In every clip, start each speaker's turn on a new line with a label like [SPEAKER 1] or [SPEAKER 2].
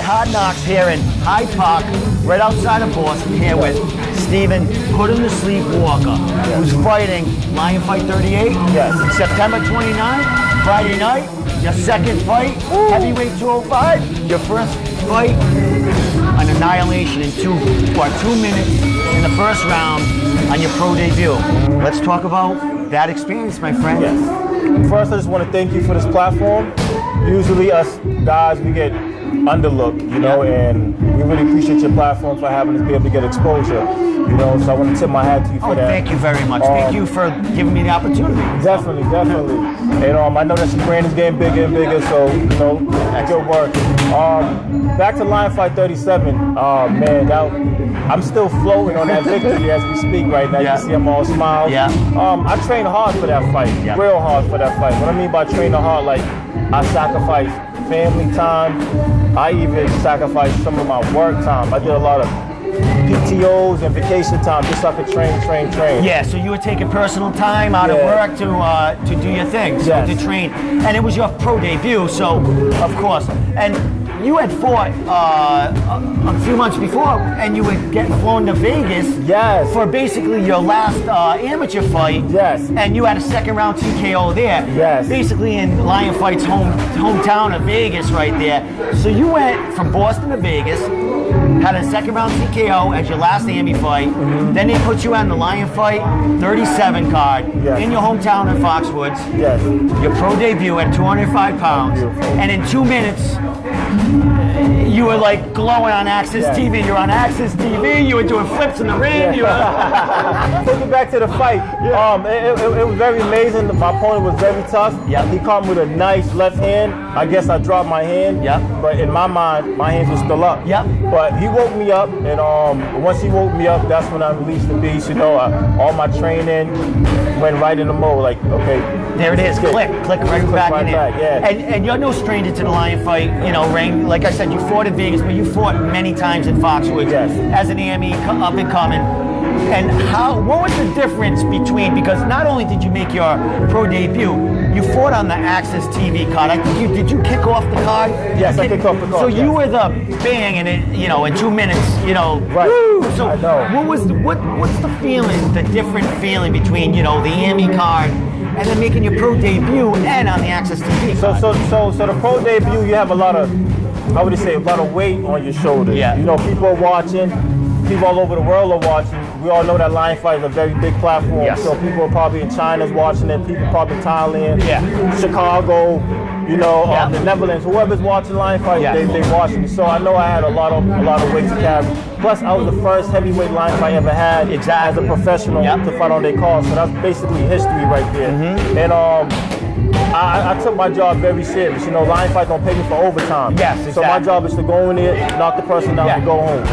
[SPEAKER 1] at Hard Knocks here in Hyde Park, right outside of Boston, here with Stephen Put Him to Sleep Walker, who's fighting Lion Fight 38.
[SPEAKER 2] Yes.
[SPEAKER 1] September 29th, Friday night, your second fight, heavyweight 205, your first fight, an annihilation in 2 minutes in the first round on your pro debut. Let's talk about that experience, my friend.
[SPEAKER 2] Yes. First, I just want to thank you for this platform. Usually us guys, we get underlooked, you know, and we really appreciate your platform for having us be able to get exposure, you know, so I want to tip my hat to you for that.
[SPEAKER 1] Thank you very much. Thank you for giving me the opportunity.
[SPEAKER 2] Definitely. And I know that your brand is getting bigger and bigger, so, you know, good work. Back to Lion Fight 37, man, I'm still floating on that victory as we speak right now. You can see I'm all smiles. I trained hard for that fight, real hard for that fight. What I mean by training hard, like, I sacrificed family time. I even sacrificed some of my work time. I did a lot of PTOs and vacation time just so I could train.
[SPEAKER 1] Yeah, so you were taking personal time out of work to do your thing, so to train. And it was your pro debut, so of course. And you had fought a few months before, and you would get flown to Vegas for basically your last amateur fight. And you had a second round TKO there. Basically in Lion Fight's hometown of Vegas right there. So you went from Boston to Vegas, had a second round TKO as your last AMI fight. Then they put you on the Lion Fight 37 card in your hometown in Foxwoods. Your pro debut at 205 pounds. And in 2 minutes, you were like glowing on Access TV. You're on Access TV. You were doing flips in the ring. You were
[SPEAKER 2] Take it back to the fight. It was very amazing. My opponent was very tough. He caught me with a nice left hand. I guess I dropped my hand. But in my mind, my hands were still up. But he woke me up, and once he woke me up, that's when I released the beast. You know, all my training went right in the mode. Like, okay,
[SPEAKER 1] there it is. Click right back in there. And you're no stranger to the Lion Fight, you know, ring. Like I said, you fought in Vegas, but you fought many times in Foxwoods as an AME up and coming. And what was the difference between, because not only did you make your pro debut, you fought on the Access TV card. I think did you kick off the card?
[SPEAKER 2] Yes, I kicked off the card.
[SPEAKER 1] So you were the bang, and it, you know, in 2 minutes, you know. Woo! So
[SPEAKER 2] I know.
[SPEAKER 1] what's the feeling, the different feeling between, you know, the AME card and then making your pro debut and on the Access TV card?
[SPEAKER 2] So the pro debut, you have a lot of, I would say, a lot of weight on your shoulders. You know, people are watching. People all over the world are watching. We all know that Lion Fight is a very big platform. So people are probably in China's watching it. People probably in Thailand, Chicago, you know, the Netherlands. Whoever's watching Lion Fight, they watching. So I know I had a lot of weight to carry. Plus, I was the first heavyweight Lion Fight I ever had as a professional to fight on their card. So that's basically history right there. And I took my job very serious. You know, Lion Fight don't pay me for overtime. So my job is to go in there, knock the person out, and go home.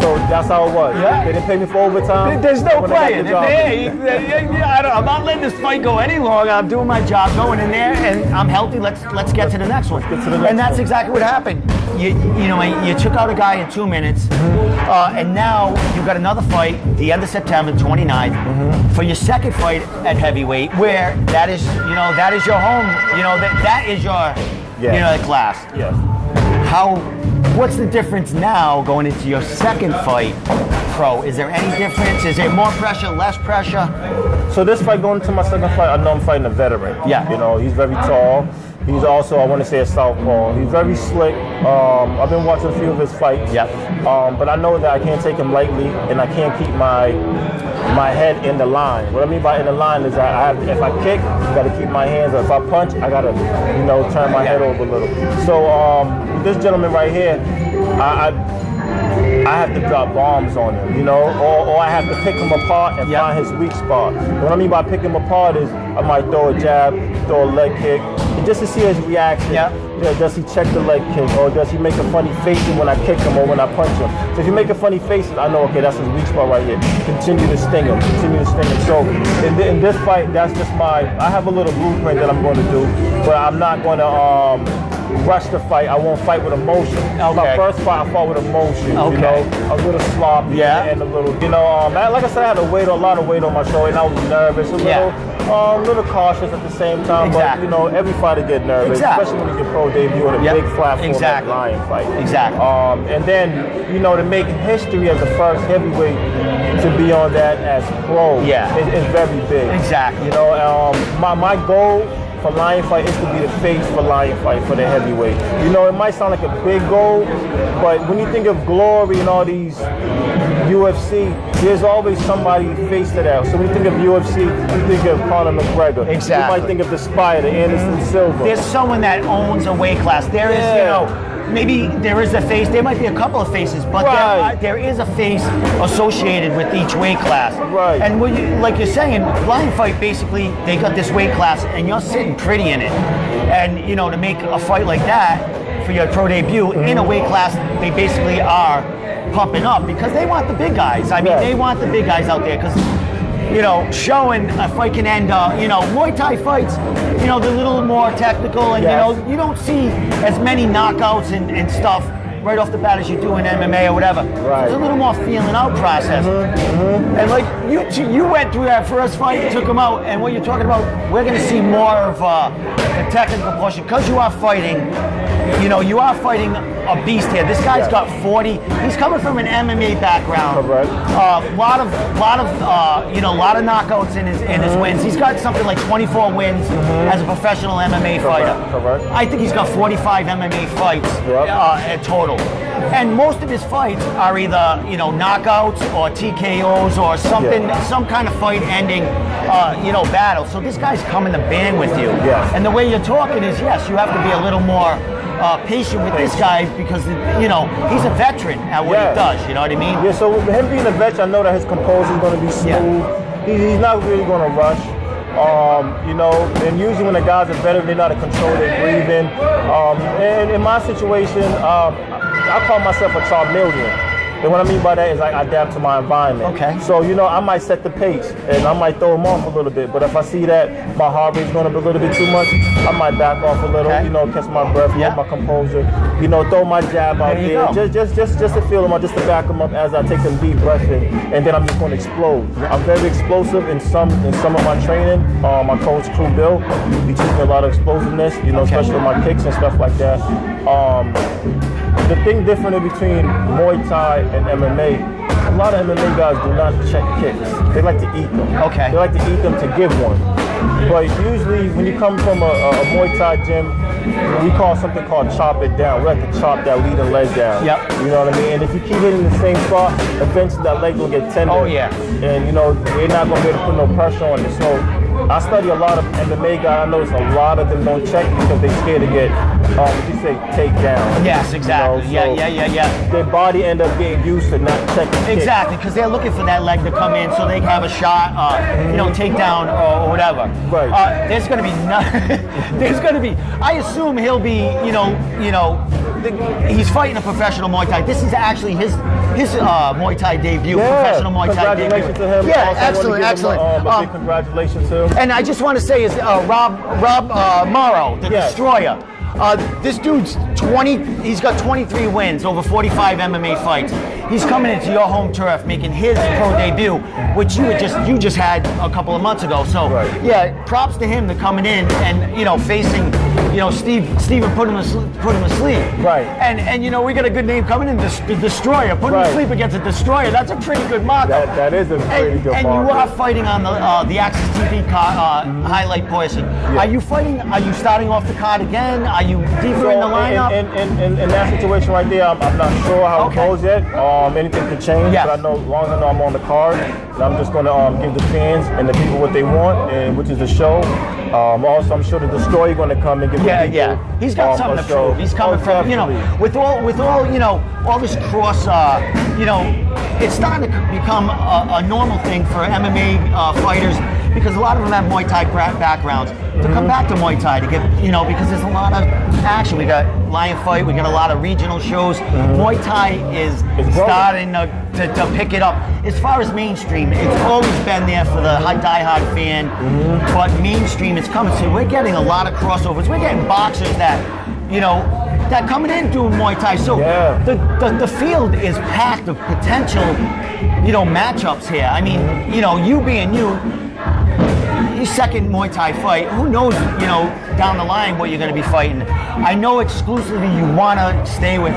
[SPEAKER 2] So that's how it was. They didn't pay me for overtime.
[SPEAKER 1] There's no playing. I'm not letting this fight go any longer. I'm doing my job, going in there, and I'm healthy. Let's get to the next one. And that's exactly what happened. You took out a guy in 2 minutes, and now you've got another fight the end of September 29th for your second fight at heavyweight, where that is your home. You know that is your class. What's the difference now going into your second fight, pro? Is there any difference? Is there more pressure, less pressure?
[SPEAKER 2] So this fight, going into my second fight, I know I'm fighting a veteran. You know, he's very tall. He's also, I want to say, a southpaw. He's very slick. I've been watching a few of his fights. But I know that I can't take him lightly, and I can't keep my head in the line. What I mean by in the line is that if I kick, I got to keep my hands up. If I punch, I got to, you know, turn my head over a little. So this gentleman right here, I have to drop bombs on him, you know, or I have to pick him apart and find his weak spot. What I mean by picking him apart is I might throw a jab, throw a leg kick, and just to see his reaction. You know, does he check the leg kick, or does he make a funny face when I kick him or when I punch him? So if you make a funny face, I know, okay, that's his weak spot right here. Continue to sting him, So in this fight, that's just I have a little blueprint that I'm going to do, but I'm not going to rush the fight. I won't fight with emotion. My first fight, I fought with emotion. You know, a little sloppy and a little, you know, like I said, I had a lot of weight on my shoulder, and I was nervous a little. A little cautious at the same time, but you know, every fighter get nervous, especially when you get pro debut at a big platform like Lion fight. And then, you know, to make history as the first heavyweight to be on that as pro is very big. You know, my goal for Lion Fight is to be the face for Lion Fight for the heavyweight. You know, it might sound like a big goal, but when you think of Glory and all these UFC, there's always somebody face to that. So when you think of UFC, you think of Conor McGregor. You might think of the Spider, Anderson Silva.
[SPEAKER 1] There's someone that owns a weight class. There is, you know, maybe there is a face, there might be a couple of faces, but there is a face associated with each weight class. And when you, like you're saying, Lion Fight, basically, they got this weight class and you're sitting pretty in it. And, you know, to make a fight like that for your pro debut in a weight class, they basically are pumping up because they want the big guys. I mean, they want the big guys out there because, you know, showing a fight can end, you know, Muay Thai fights, you know, they're a little more technical and, you know, you don't see as many knockouts and stuff right off the bat as you do in MMA or whatever. There's a little more feeling out process. And like, you went through that first fight, you took him out, and what you're talking about, we're going to see more of the technical portion because you are fighting, you know, you are fighting a beast here. This guy's got 40. He's coming from an MMA background. Lot of you know, a lot of knockouts in his wins. He's got something like 24 wins as a professional MMA fighter. I think he's got 45 MMA fights in total. And most of his fights are either, you know, knockouts or TKOs or something, some kind of fight-ending, you know, battle. So this guy's coming to band with you. And the way you're talking is, yes, you have to be a little more patient with this guy because, you know, he's a veteran at what he does, you know what I mean?
[SPEAKER 2] Yeah, so with him being a veteran, I know that his composure is going to be smooth. He's not really going to rush. You know, and usually when the guys are veteran, they know how to control their breathing. And in my situation, I call myself a chameleon. And what I mean by that is I adapt to my environment. So, you know, I might set the pace and I might throw him off a little bit. But if I see that my heart rate's going to be a little bit too much, I might back off a little, you know, catch my breath, get my composure, you know, throw my jab out there. Just to feel him out, just to back him up as I take some deep breaths in. And then I'm just going to explode. I'm very explosive in some of my training. My coach, Crew Bill, he teaches me a lot of explosiveness, you know, especially with my kicks and stuff like that. The thing different between Muay Thai and MMA, a lot of MMA guys do not check kicks. They like to eat them. They like to eat them to give one. But usually when you come from a Muay Thai gym, we call something called chop it down. We like to chop that leading leg down. You know what I mean? And if you keep hitting the same spot, eventually that leg will get tender. And you know, they're not going to be able to put no pressure on it. So I study a lot of MMA guys. I notice a lot of them don't check because they're scared to get, what you say, take down.
[SPEAKER 1] Yes, exactly.
[SPEAKER 2] You know, their body end up getting used to not checking.
[SPEAKER 1] Exactly, because they're looking for that leg to come in so they can have a shot, you know, takedown or whatever. There's going to be there's going to be. I assume he'll be, you know, he's fighting a professional Muay Thai. This is actually his Muay Thai debut, professional Muay Thai debut.
[SPEAKER 2] Congratulations to him.
[SPEAKER 1] Excellent.
[SPEAKER 2] A big congratulations to him.
[SPEAKER 1] And I just want to say is Rob Morrow, the Destroyer. This dude's 20, he's got 23 wins, over 45 MMA fights. He's coming into your home turf, making his pro debut, which you just had a couple of months ago. So yeah, props to him to coming in and, you know, facing, you know, Steven put him to sleep. And you know, we got a good name coming in, the Destroyer. Put him to sleep against a Destroyer. That's a pretty good mark.
[SPEAKER 2] That is a pretty good mark.
[SPEAKER 1] And you are fighting on the Access TV highlight portion. Are you fighting? Are you starting off the card again? Are you deeper in the lineup?
[SPEAKER 2] In that situation right there, I'm not sure how it goes yet. Anything could change, but I know, as long as I know I'm on the card, and I'm just going to give the fans and the people what they want, and which is the show. Also, I'm sure the Destroyer going to come and give the people,
[SPEAKER 1] he's got something to prove. He's coming from, you know, with all, you know, all this cross, you know, it's starting to become a normal thing for MMA fighters because a lot of them have Muay Thai backgrounds. To come back to Muay Thai to get, you know, because there's a lot of action. We got Lion Fight, we got a lot of regional shows. Muay Thai is starting to pick it up. As far as mainstream, it's always been there for the die-hard fan, but mainstream it's coming. So we're getting a lot of crossovers. We're getting boxers that, you know, that coming in doing Muay Thai. So the field is packed of potential, you know, matchups here. I mean, you know, you being you, your second Muay Thai fight. Who knows, you know, down the line what you're going to be fighting. I know exclusively you want to stay with,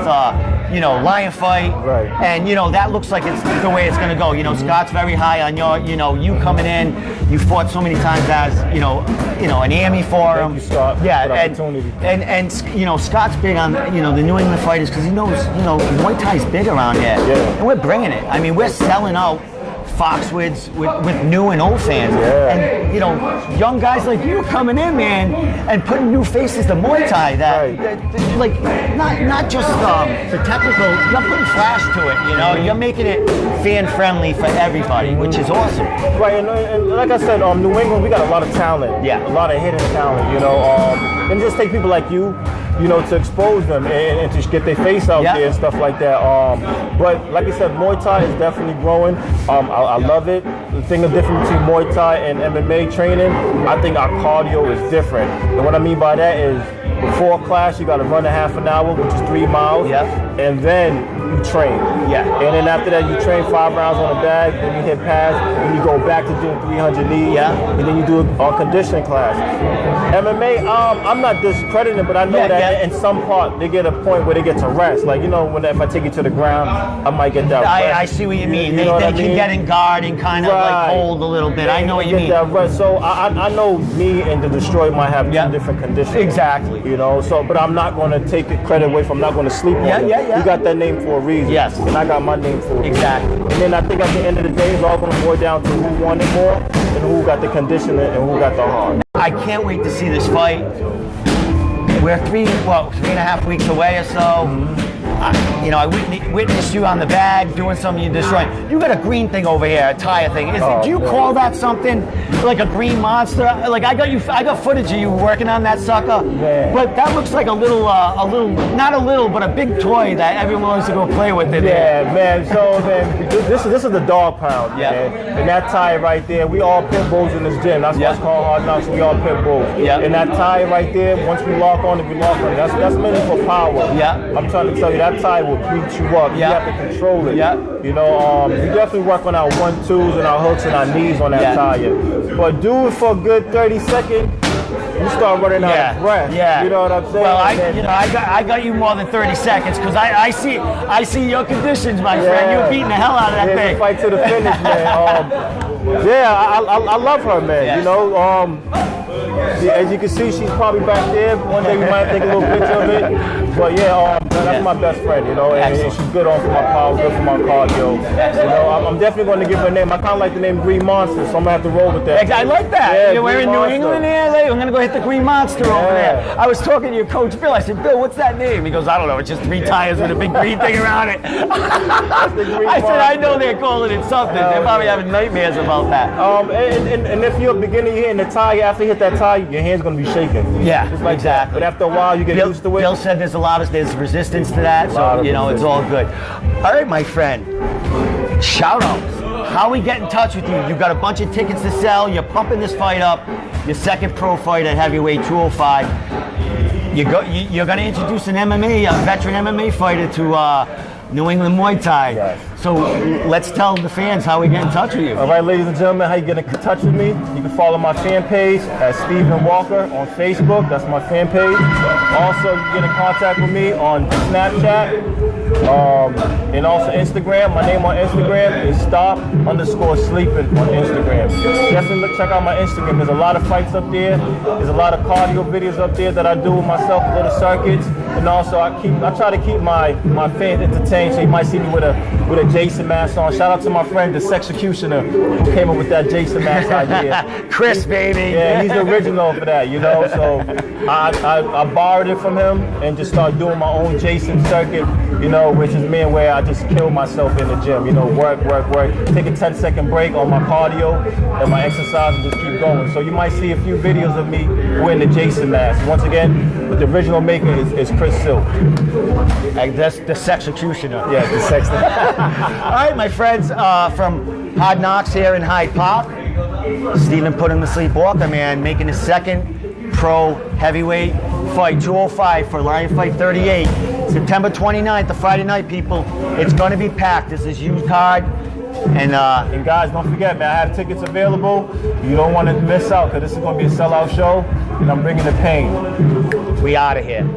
[SPEAKER 1] you know, Lion Fight.
[SPEAKER 2] Right.
[SPEAKER 1] And, you know, that looks like it's the way it's going to go. You know, Scott's very high on your, you know, you coming in. You fought so many times as, you know, an Emmy for him.
[SPEAKER 2] Thank you, Scott,
[SPEAKER 1] yeah,
[SPEAKER 2] for the opportunity.
[SPEAKER 1] And, you know, Scott's big on, you know, the New England fighters because he knows, you know, Muay Thai's big around here.
[SPEAKER 2] Yeah.
[SPEAKER 1] And we're bringing it. I mean, we're selling out Foxwoods with new and old fans.
[SPEAKER 2] Yeah.
[SPEAKER 1] And, you know, young guys like you coming in, man, and putting new faces to Muay Thai that like, not just the technical, you're putting flash to it, you know? You're making it fan-friendly for everybody, which is awesome.
[SPEAKER 2] Right, and like I said, New England, we got a lot of talent.
[SPEAKER 1] Yeah.
[SPEAKER 2] A lot of hidden talent, you know. And just take people like you know, to expose them and to get their face out there and stuff like that. But like I said, Muay Thai is definitely growing. I love it. The thing that's different between Muay Thai and MMA training, I think our cardio is different. And what I mean by that is, before class, you got to run a half an hour, which is 3 miles, and then you train.
[SPEAKER 1] Yeah.
[SPEAKER 2] And then after that, you train 5 rounds on the bag, then you hit pads, and you go back to doing 300 knees, and then you do a conditioning class. MMA, I'm not discrediting it, but I know that in some part, they get a point where they get to rest. Like, you know, if I take you to the ground, I might get that rest.
[SPEAKER 1] I see what you mean.
[SPEAKER 2] You
[SPEAKER 1] They can get in guard and kind of like hold a little bit. I know what you mean.
[SPEAKER 2] That rest. So I know me and the Destroyer might have two different conditions.
[SPEAKER 1] Exactly.
[SPEAKER 2] You know, so, but I'm not going to take the credit away from, I'm not going to sleep on it. You got that name for a reason.
[SPEAKER 1] Yes.
[SPEAKER 2] And I got my name for a reason.
[SPEAKER 1] Exactly.
[SPEAKER 2] And then I think at the end of the day, it's all going to boil down to who won it more and who got the conditioning and who got the heart.
[SPEAKER 1] I can't wait to see this fight. We're 3.5 weeks away or so. You know, I witnessed you on the bag doing something you destroyed. You got a green thing over here, a tire thing. Do you call that something like a green monster? Like I got footage of you working on that sucker.
[SPEAKER 2] Yeah.
[SPEAKER 1] But that looks like a little, not a little, but a big toy that everyone wants to go play with in there.
[SPEAKER 2] Yeah, man. So, man, this is the dog pound, man. And that tie right there, we all pit bulls in this gym. That's why it's called Hard Knocks. We all pit bulls. And that tie right there, once we lock on it, we lock on it. That's meant for power. I'm trying to tell you, that tie will beat you up. You have to control it. You know, we definitely work on our 1-2s and our hooks and our knees on that tire. But do it for a good 30 seconds. You start running out of breath. You know what I'm saying?
[SPEAKER 1] Well, I got you more than 30 seconds because I see your conditions, my friend. You're beating the hell out of that thing.
[SPEAKER 2] Fight to the finish, man. I love her, man. You know, as you can see, she's probably back there. One day we might take a little picture of it. But that's my best friend, you know, and she's good for my power, good for my cardio. You know, I'm definitely going to give her a name. I kind of like the name Green Monster, so I'm going to have to roll with that.
[SPEAKER 1] I like that. We're in New England here. I'm going to go hit the Green Monster over there. I was talking to your coach, Bill. I said, Bill, what's that name? He goes, I don't know. It's just 3 tires with a big green thing around it. I said, I know they're calling it something. They're probably having nightmares about that.
[SPEAKER 2] And if you're a beginner, you're hitting the tire, after you hit that tire, your hand's going to be shaking.
[SPEAKER 1] Yeah,
[SPEAKER 2] like exactly. But after a while, you get used to it.
[SPEAKER 1] Bill said there's resistance to that, so you know it's all good. All right, my friend. Shout outs. How we get in touch with you? You've got a bunch of tickets to sell. You're pumping this fight up. Your second pro fight at heavyweight 205. You're going to introduce a veteran MMA fighter to New England Muay Thai. So let's tell the fans how we get in touch with you.
[SPEAKER 2] All right, ladies and gentlemen, how you get in touch with me? You can follow my fan page at Stephen Walker on Facebook. That's my fan page. Also, you can get in contact with me on Snapchat and also Instagram. My name on Instagram is stop_sleeping on Instagram. Definitely check out my Instagram. There's a lot of fights up there. There's a lot of cardio videos up there that I do with myself, little circuits. And also, I try to keep my fans entertained. So you might see me with a Jason mask on. Shout out to my friend, the Sexecutioner, who came up with that Jason mask idea.
[SPEAKER 1] Chris, baby.
[SPEAKER 2] Yeah, he's the original for that, you know. So I borrowed it from him and just started doing my own Jason circuit, you know, which is me where I just kill myself in the gym. You know, work. Take a 10-second break on my cardio and my exercise and just keep going. So you might see a few videos of me wearing the Jason mask. Once again, but the original maker is Chris Silk.
[SPEAKER 1] That's the Sexecutioner.
[SPEAKER 2] Yeah, the Sex.
[SPEAKER 1] All right, my friends from Hard Knocks here in Hyde Park. Stephen put him to sleep Walker, man, making his second pro heavyweight fight, 205 for Lion Fight 38. September 29th, the Friday night, people. It's going to be packed. This is huge card. And
[SPEAKER 2] guys, don't forget, man, I have tickets available. You don't want to miss out because this is going to be a sellout show, and I'm bringing the pain.
[SPEAKER 1] we out of here.